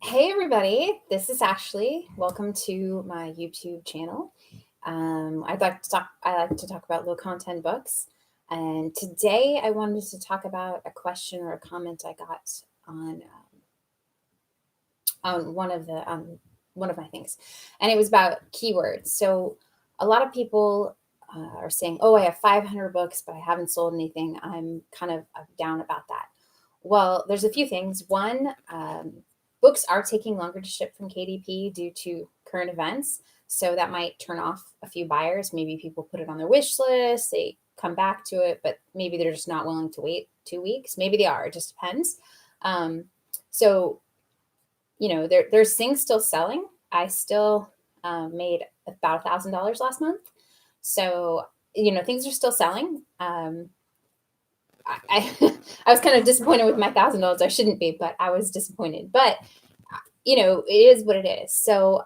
Hey everybody, this is Ashley. Welcome to my YouTube channel. I like to talk about low content books, and today I wanted to talk about a question or a comment I got on on one of my things, and it was about keywords. So a lot of people are saying, "Oh, I have 500 books, but I haven't sold anything." I'm kind of down about that. Well, there's a few things. One, books are taking longer to ship from KDP due to current events. So that might turn off a few buyers. Maybe people put it on their wish list, they come back to it, but maybe they're just not willing to wait 2 weeks. Maybe they are, it just depends. Um, so, there's things still selling. I still made about $1,000 last month. So, things are still selling. I was kind of disappointed with my $1,000. I shouldn't be, but I was disappointed. But it is what it is. So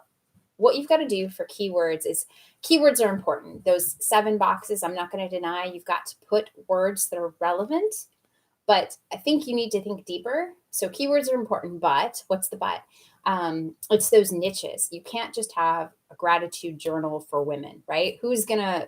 what you've got to do for keywords is keywords are important. Those 7 boxes, I'm not going to deny you've got to put words that are relevant, but I think you need to think deeper. So keywords are important, but what's the but? It's those niches. You can't just have a gratitude journal for women, right? Who's going to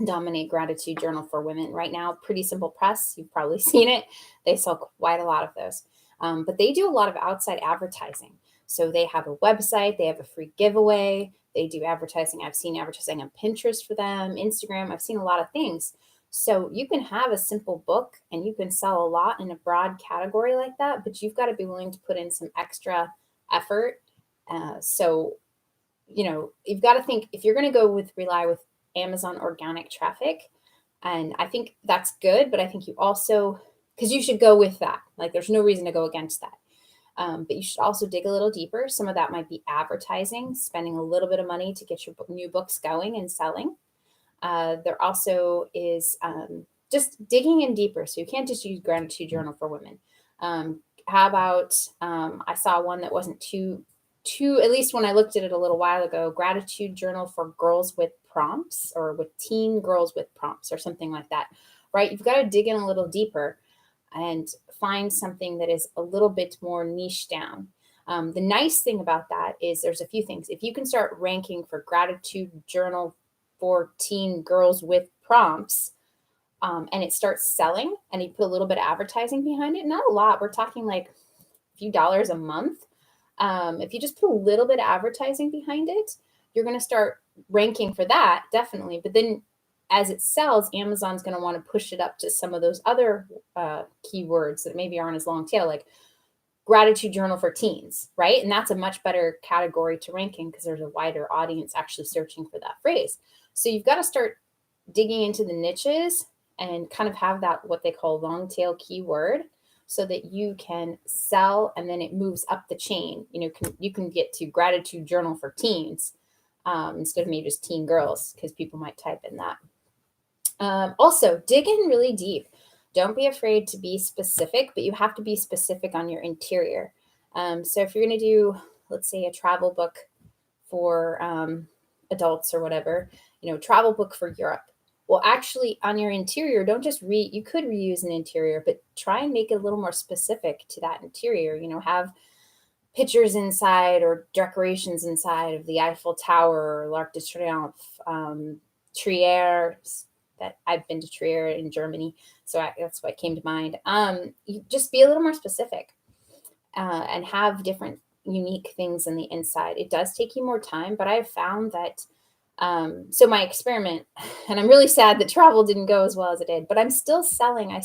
dominate gratitude journal for women right now? Pretty Simple Press. You've probably seen it. They sell quite a lot of those. But they do a lot of outside advertising. So they have a website, they have a free giveaway, they do advertising. I've seen advertising on Pinterest for them, Instagram. I've seen a lot of things. So you can have a simple book and you can sell a lot in a broad category like that, but you've got to be willing to put in some extra effort. You've got to think if you're going to go with rely with Amazon organic traffic, and I think that's good, but I think you also, because you should go with that. Like there's no reason to go against that. But you should also dig a little deeper. Some of that might be advertising, spending a little bit of money to get your new books going and selling. There also is just digging in deeper. So you can't just use gratitude journal for women. How about I saw one that wasn't too, at least when I looked at it a little while ago, gratitude journal for girls with prompts or with teen girls with prompts or something like that, right? You've got to dig in a little deeper and find something that is a little bit more niche down. The nice thing about that is there's a few things. If you can start ranking for gratitude journal for teen girls with prompts, and it starts selling and you put a little bit of advertising behind it, not a lot, we're talking like a few dollars a month. If you just put a little bit of advertising behind it, you're going to start ranking for that, definitely. But then as it sells, Amazon's going to want to push it up to some of those other keywords that maybe aren't as long tail, like gratitude journal for teens, right? And that's a much better category to rank in because there's a wider audience actually searching for that phrase. So you've got to start digging into the niches and kind of have that what they call long tail keyword so that you can sell and then it moves up the chain. You can get to gratitude journal for teens instead of maybe just teen girls because people might type in that. Also, dig in really deep. Don't be afraid to be specific, but you have to be specific on your interior. So if you're going to do, let's say, a travel book for adults or whatever, travel book for Europe. Well, actually, on your interior, don't just read. You could reuse an interior, but try and make it a little more specific to that interior. Have pictures inside or decorations inside of the Eiffel Tower or l'Arc de Triomphe, Trier. That I've been to Trier in Germany, so that's what came to mind. You just be a little more specific and have different unique things in the inside. It does take you more time, but I've found that. So my experiment, and I'm really sad that travel didn't go as well as it did, but I'm still selling. I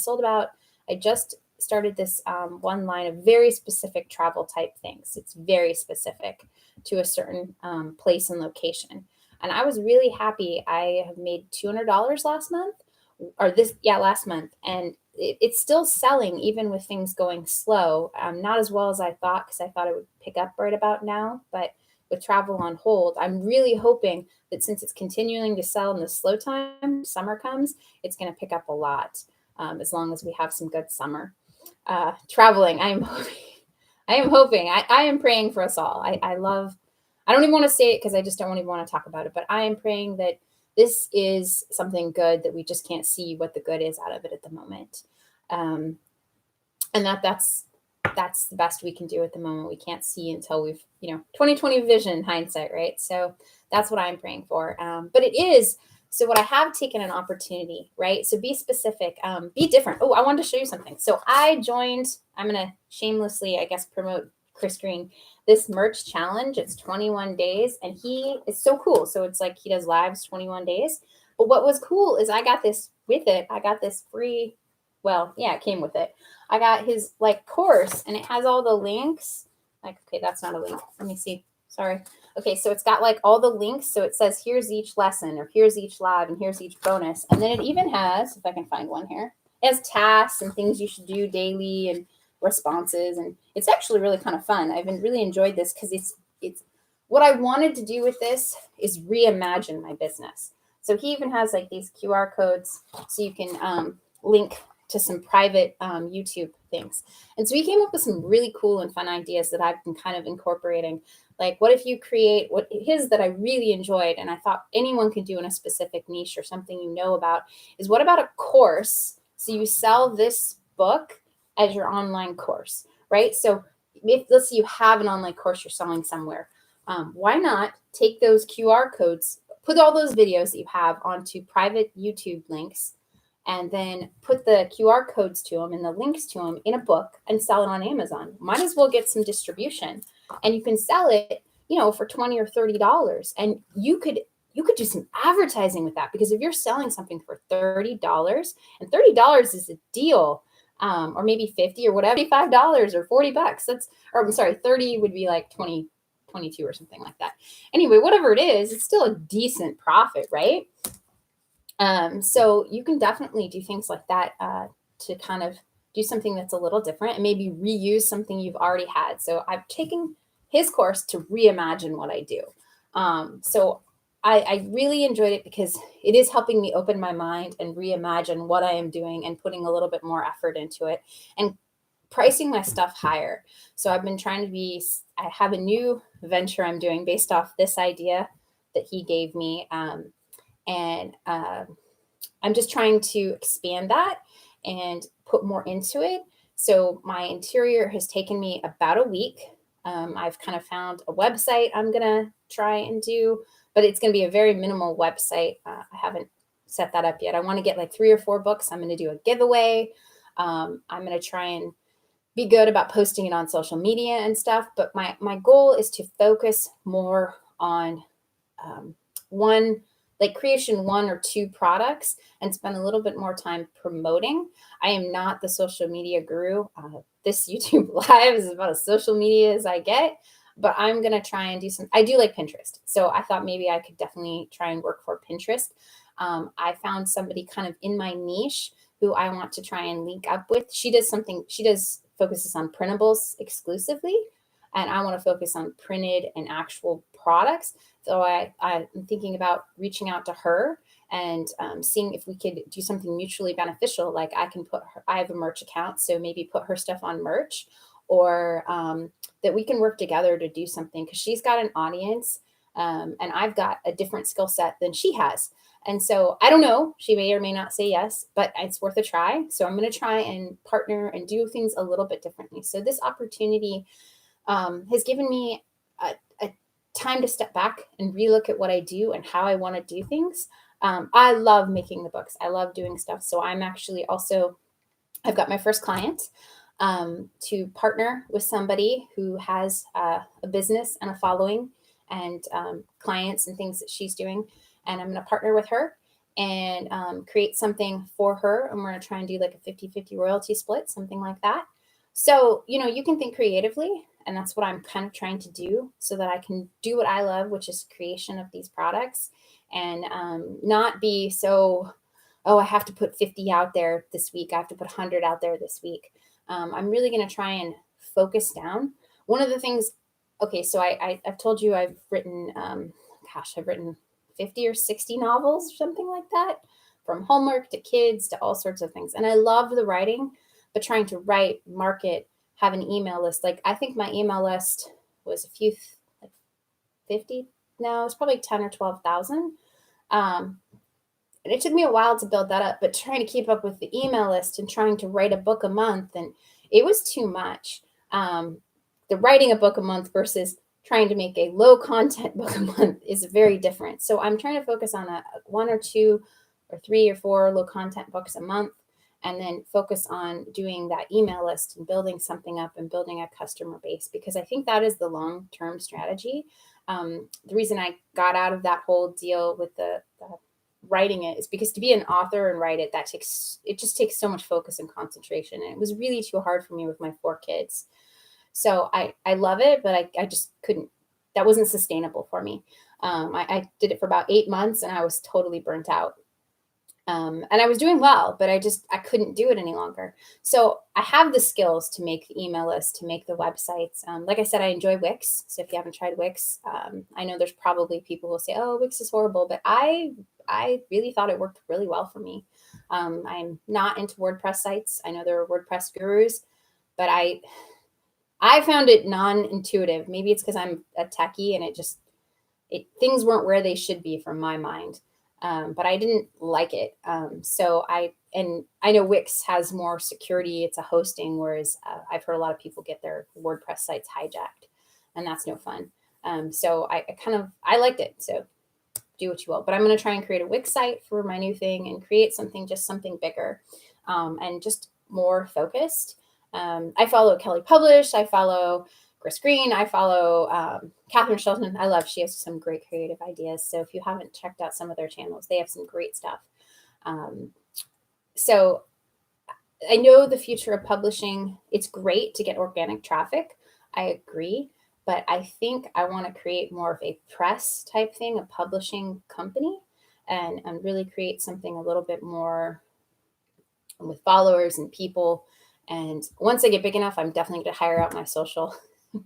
just started this one line of very specific travel type things. It's very specific to a certain place and location. And I was really happy. I have made $200 last month last month. And it's still selling even with things going slow. Not as well as I thought because I thought it would pick up right about now. But with travel on hold, I'm really hoping that since it's continuing to sell in the slow time, summer comes, it's going to pick up a lot as long as we have some good summer. Traveling, I am hoping. I am praying for us all. I don't even want to say it because I just don't even want to talk about it, but I am praying that this is something good that we just can't see what the good is out of it at the moment. And that's that's the best we can do at the moment. We can't see until we've, 2020 vision hindsight, right? So that's what I'm praying for. But it is, so what I have taken an opportunity, right? So be specific, be different. Oh, I wanted to show you something. So I'm going to shamelessly, I guess, promote Chris Green, this merch challenge. It's 21 days and he is so cool. So it's like he does lives 21 days. But what was cool is I got this with it. I got this free, well, yeah, it came with it. I got his like course and it has all the links. Like, okay, that's not a link. Let me see. Sorry. Okay, so it's got like all the links. So it says here's each lesson or here's each live and here's each bonus. And then it even has, if I can find one here, it has tasks and things you should do daily and responses. And it's actually really kind of fun. I've been really enjoyed this because it's what I wanted to do with this is reimagine my business. So he even has like these QR codes so you can link to some private YouTube things. And so he came up with some really cool and fun ideas that I've been kind of incorporating. Like, what if you create what his that I really enjoyed and I thought anyone could do in a specific niche or something about is what about a course? So you sell this book as your online course, right? So if let's say you have an online course you're selling somewhere, why not take those QR codes, put all those videos that you have onto private YouTube links, and then put the QR codes to them and the links to them in a book and sell it on Amazon. Might as well get some distribution, and you can sell it, for $20 or $30, and you could do some advertising with that, because if you're selling something for $30, and $30 is a deal, or maybe 50 or whatever, $55 or $40. Or I'm sorry, 30 would be like 20, 22 or something like that. Anyway, whatever it is, it's still a decent profit, right? So you can definitely do things like that to kind of do something that's a little different and maybe reuse something you've already had. So I've taken his course to reimagine what I do. So I really enjoyed it because it is helping me open my mind and reimagine what I am doing and putting a little bit more effort into it and pricing my stuff higher. So I've been trying to I have a new venture I'm doing based off this idea that he gave me. And I'm just trying to expand that and put more into it. So my interior has taken me about a week. I've kind of found a website I'm going to try and do, but it's going to be a very minimal website. I haven't set that up yet. I want to get like 3 or 4 books. I'm going to do a giveaway. I'm going to try and be good about posting it on social media and stuff. But my goal is to focus more on creation 1 or 2 products and spend a little bit more time promoting. I am not the social media guru. This YouTube live is about as social media as I get, but I'm going to try and do I do like Pinterest. So I thought maybe I could definitely try and work for Pinterest. I found somebody kind of in my niche who I want to try and link up with. She focuses on printables exclusively, and I want to focus on printed and actual products. So I'm thinking about reaching out to her and seeing if we could do something mutually beneficial. Like I have a merch account, so maybe put her stuff on merch, or that we can work together to do something, because she's got an audience and I've got a different skill set than she has. And so I don't know, she may or may not say yes, but it's worth a try. So I'm going to try and partner and do things a little bit differently. So this opportunity has given me a time to step back and relook at what I do and how I want to do things. I love making the books. I love doing stuff. So I'm actually I've got my first client to partner with somebody who has a business and a following and clients and things that she's doing. And I'm going to partner with her and create something for her. And we're going to try and do like a 50-50 royalty split, something like that. So, you can think creatively, and that's what I'm kind of trying to do so that I can do what I love, which is creation of these products, and not be so, oh, I have to put 50 out there this week. I have to put 100 out there this week. I'm really going to try and focus down. One of the things, okay, so I've told you I've written, I've written 50 or 60 novels or something like that, from homework to kids to all sorts of things. And I love the writing, but trying to write, market, have an email list. Like, I think my email list was 50. No, it's probably 10 or 12,000. And it took me a while to build that up, but trying to keep up with the email list and trying to write a book a month, and it was too much. The writing a book a month versus trying to make a low content book a month is very different. So I'm trying to focus on a 1 or 2 or 3 or 4 low content books a month, and then focus on doing that email list and building something up and building a customer base, because I think that is the long-term strategy. The reason I got out of that whole deal with the writing it is because to be an author and write it, it just takes so much focus and concentration. And it was really too hard for me with my 4 kids. So I love it, but I just couldn't, that wasn't sustainable for me. I did it for about 8 months and I was totally burnt out. And I was doing well, but I couldn't do it any longer. So I have the skills to make the email list, to make the websites. Like I said, I enjoy Wix. So if you haven't tried Wix, I know there's probably people who will say, "Oh, Wix is horrible," but I really thought it worked really well for me. I'm not into WordPress sites. I know there are WordPress gurus, but I found it non-intuitive. Maybe it's because I'm a techie and things weren't where they should be from my mind. But I didn't like it. And I know Wix has more security. It's a hosting, whereas I've heard a lot of people get their WordPress sites hijacked, and that's no fun. So I liked it. So do what you will. But I'm going to try and create a Wix site for my new thing and create something bigger, and just more focused. I follow Kelly Publish. I follow Chris Green. I follow Catherine Shelton. She has some great creative ideas. So if you haven't checked out some of their channels, they have some great stuff. So I know the future of publishing, it's great to get organic traffic. I agree. But I think I want to create more of a press type thing, a publishing company, and really create something a little bit more with followers and people. And once I get big enough, I'm definitely going to hire out my social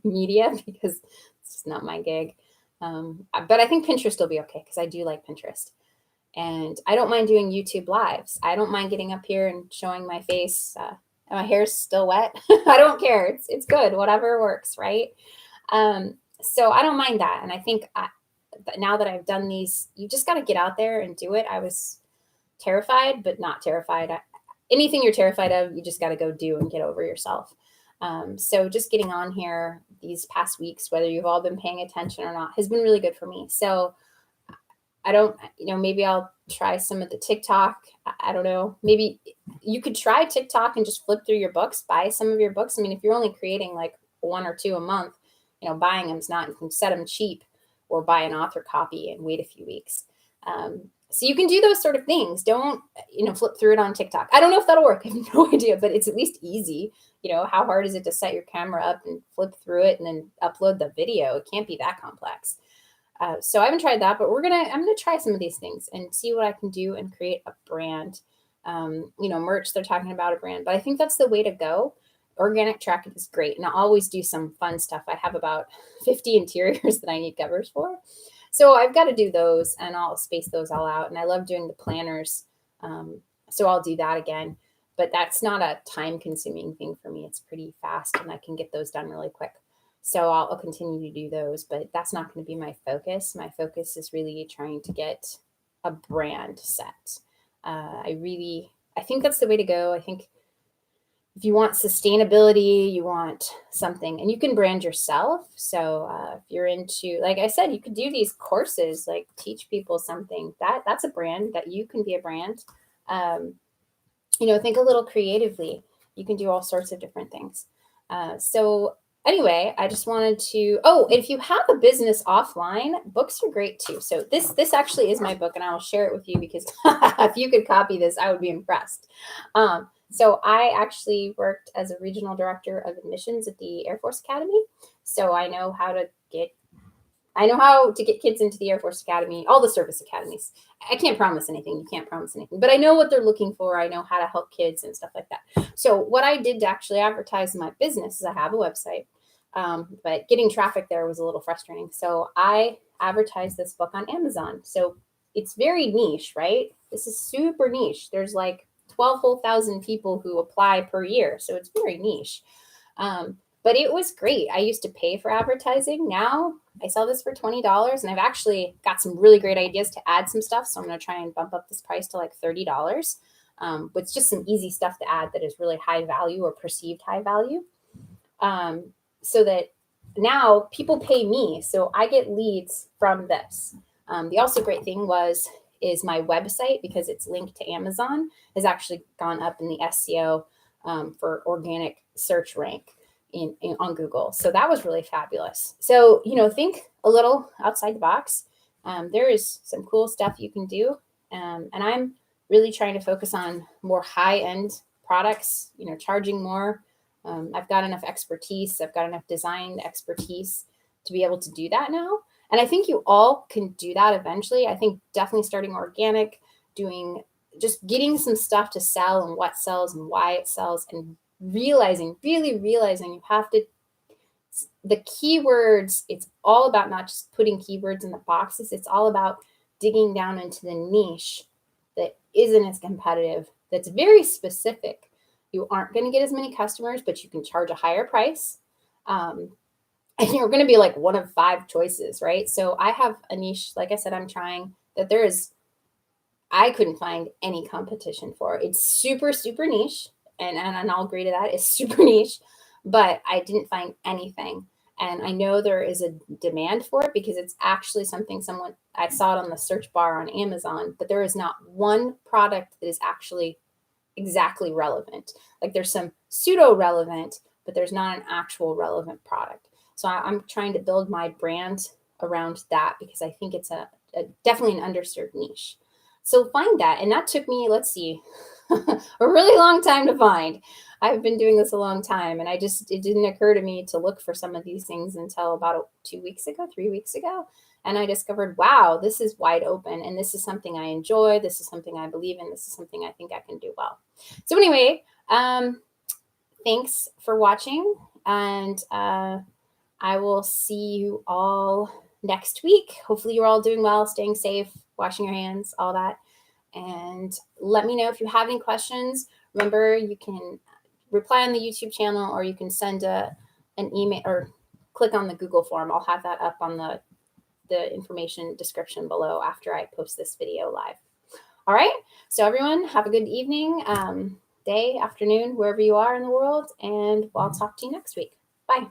media because it's just not my gig. But I think Pinterest will be okay because I do like Pinterest. And I don't mind doing YouTube lives. I don't mind getting up here and showing my face. My hair's still wet. I don't care. It's good. Whatever works, right? So I don't mind that. And I think now that I've done these, you just got to get out there and do it. I was terrified, but not terrified. Anything you're terrified of, you just got to go do and get over yourself. So just getting on here these past weeks, whether you've all been paying attention or not, has been really good for me. So I don't, maybe I'll try some of the TikTok. I don't know. Maybe you could try TikTok and just flip through your books, buy some of your books. I mean, if you're only creating like 1 or 2 a month, buying them's not, you can set them cheap or buy an author copy and wait a few weeks. So you can do those sort of things. Don't, flip through it on TikTok. I don't know if that'll work. I have no idea, but it's at least easy. How hard is it to set your camera up and flip through it and then upload the video? It can't be that complex. So I haven't tried that, but I'm gonna try some of these things and see what I can do and create a brand. Merch, they're talking about a brand, but I think that's the way to go. Organic tracking is great, and I'll always do some fun stuff. I have about 50 interiors that I need covers for. So I've got to do those, and I'll space those all out. And I love doing the planners. So I'll do that again, but that's not a time consuming thing for me. It's pretty fast and I can get those done really quick. So I'll continue to do those, but that's not going to be my focus. My focus is really trying to get a brand set. I think that's the way to go. I think if you want sustainability, you want something, and you can brand yourself. So if you're into, like I said, you could do these courses, like teach people something. That's a brand, that you can be a brand. Think a little creatively. You can do all sorts of different things. So anyway, I just wanted to, if you have a business offline, books are great too. So this actually is my book, and I will share it with you because if you could copy this, I would be impressed. So I actually worked as a regional director of admissions at the Air Force Academy. So I know how to get kids into the Air Force Academy, all the service academies. I can't promise anything. You can't promise anything, but I know what they're looking for. I know how to help kids and stuff like that. So what I did to actually advertise my business is I have a website, but getting traffic there was a little frustrating. So I advertised this book on Amazon. So it's very niche, right? This is super niche. There's like 12,000 people who apply per year. So it's very niche. But it was great. I used to pay for advertising. Now I sell this for $20, and I've actually got some really great ideas to add some stuff. So I'm going to try and bump up this price to like $30, with just some easy stuff to add that is really high value or perceived high value. so that now people pay me. So I get leads from this. The also great thing is my website, because it's linked to Amazon, has actually gone up in the SEO for organic search rank on Google. So that was really fabulous. So, think a little outside the box. There is some cool stuff you can do. And I'm really trying to focus on more high end products, charging more. I've got enough expertise. I've got enough design expertise to be able to do that now. And I think you all can do that eventually. I think definitely starting organic, just getting some stuff to sell and what sells and why it sells, and really realizing you have to, the keywords, it's all about not just putting keywords in the boxes. It's all about digging down into the niche that isn't as competitive, that's very specific. You aren't going to get as many customers, but you can charge a higher price. And you're going to be like one of 5 choices, right? So I have a niche, like I said, I'm trying that I couldn't find any competition for. It's super, super niche. And I'll agree to that. It's super niche, but I didn't find anything. And I know there is a demand for it because it's actually something I saw it on the search bar on Amazon, but there is not one product that is actually exactly relevant. Like there's some pseudo relevant, but there's not an actual relevant product. So I'm trying to build my brand around that because I think it's a definitely an underserved niche. So find that. And that took me, let's see, a really long time to find. I've been doing this a long time, and it didn't occur to me to look for some of these things until about 3 weeks ago. And I discovered, wow, this is wide open, and this is something I enjoy. This is something I believe in. This is something I think I can do well. So anyway, thanks for watching, and I will see you all next week. Hopefully you're all doing well, staying safe, washing your hands, all that. And let me know if you have any questions. Remember, you can reply on the YouTube channel, or you can send an email or click on the Google form. I'll have that up on the information description below after I post this video live. All right. So everyone, have a good evening, day, afternoon, wherever you are in the world. And I'll talk to you next week. Bye.